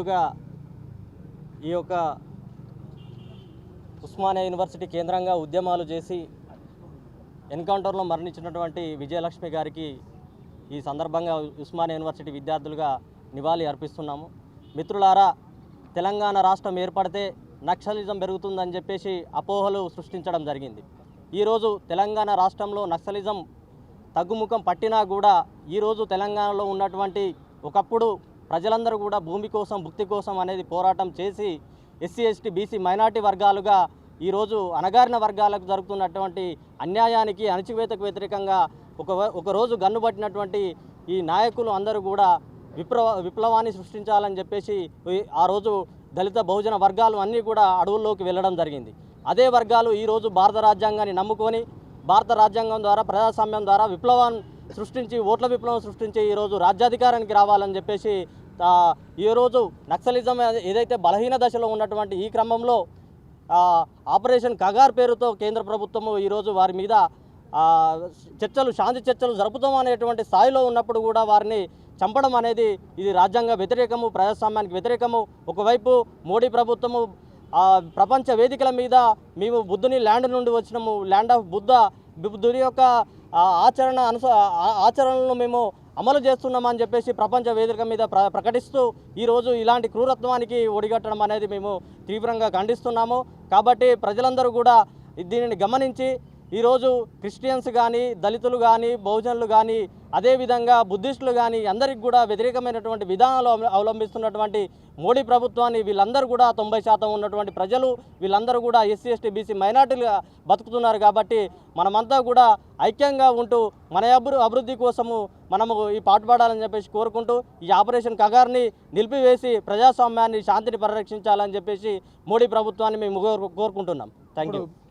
దశాబ్దాలుగా ఈ యొక్క ఉస్మానియా యూనివర్సిటీ కేంద్రంగా ఉద్యమాలు చేసి ఎన్కౌంటర్లో మరణించినటువంటి విజయలక్ష్మి గారికి ఈ సందర్భంగా ఉస్మానియా యూనివర్సిటీ విద్యార్థులుగా నివాళి అర్పిస్తున్నాము. మిత్రులారా, తెలంగాణ రాష్ట్రం ఏర్పడితే నక్సలిజం పెరుగుతుందని చెప్పేసి అపోహలు సృష్టించడం జరిగింది. ఈరోజు తెలంగాణ రాష్ట్రంలో నక్సలిజం తగ్గుముఖం పట్టినా కూడా ఈరోజు తెలంగాణలో ఉన్నటువంటి ఒకప్పుడు ప్రజలందరూ కూడా భూమి కోసం భుక్తి కోసం అనేది పోరాటం చేసి ఎస్సీ ఎస్టీ బీసీ మైనార్టీ వర్గాలుగా ఈరోజు అణగారిన వర్గాలకు జరుగుతున్నటువంటి అన్యాయానికి అణచివేతకు వ్యతిరేకంగా ఒకరోజు గన్నుబట్టినటువంటి ఈ నాయకులు అందరూ కూడా విప్లవాన్ని సృష్టించాలని చెప్పేసి ఆ రోజు దళిత బహుజన వర్గాలు అన్నీ కూడా అడవుల్లోకి వెళ్ళడం జరిగింది. అదే వర్గాలు ఈరోజు భారత రాజ్యాంగాన్ని నమ్ముకొని భారత రాజ్యాంగం ద్వారా ప్రజాస్వామ్యం ద్వారా విప్లవాన్ని సృష్టించి ఓట్ల విప్లవం సృష్టించి ఈరోజు రాజ్యాధికారానికి రావాలని చెప్పేసి ఈరోజు నక్సలిజం ఏదైతే బలహీన దశలో ఉన్నటువంటి ఈ క్రమంలో ఆపరేషన్ కగార్ పేరుతో కేంద్ర ప్రభుత్వము ఈరోజు వారి మీద శాంతి చర్చలు జరుపుతాం అనేటువంటి స్థాయిలో ఉన్నప్పుడు కూడా వారిని చంపడం అనేది ఇది రాజ్యాంగ వ్యతిరేకము, ప్రజాస్వామ్యానికి వ్యతిరేకము. ఒకవైపు మోడీ ప్రభుత్వము ప్రపంచ వేదికల మీద మేము బుద్ధుని ల్యాండ్ నుండి వచ్చినాము, ల్యాండ్ ఆఫ్ బుద్ధుని యొక్క ఆచరణలను మేము అమలు చేస్తున్నామని చెప్పేసి ప్రపంచ వేదిక మీద ప్రకటిస్తూ ఈరోజు ఇలాంటి క్రూరత్వానికి ఒడిగట్టడం అనేది మేము తీవ్రంగా ఖండిస్తున్నాము. కాబట్టి ప్రజలందరూ కూడా దీనిని గమనించి ఈరోజు క్రిస్టియన్స్ కానీ, దళితులు కానీ, బహుజనులు కానీ, అదేవిధంగా బుద్ధిస్టులు కానీ అందరికి కూడా వ్యతిరేకమైనటువంటి విధానాలు అవలంబిస్తున్నటువంటి మోడీ ప్రభుత్వాన్ని వీళ్ళందరూ కూడా 90% ఉన్నటువంటి ప్రజలు వీళ్ళందరూ కూడా ఎస్సీ ఎస్టీ బీసీ మైనార్టీలుగా బతుకుతున్నారు. కాబట్టి మనమంతా కూడా ఐక్యంగా ఉంటూ మన అభివృద్ధి కోసము మనము ఈ పాటుపడాలని చెప్పేసి కోరుకుంటూ ఈ ఆపరేషన్ కగార్ని నిలిపివేసి ప్రజాస్వామ్యాన్ని శాంతిని పరిరక్షించాలని చెప్పేసి మోడీ ప్రభుత్వాన్ని మేము కోరుకుంటున్నాం. Thank you.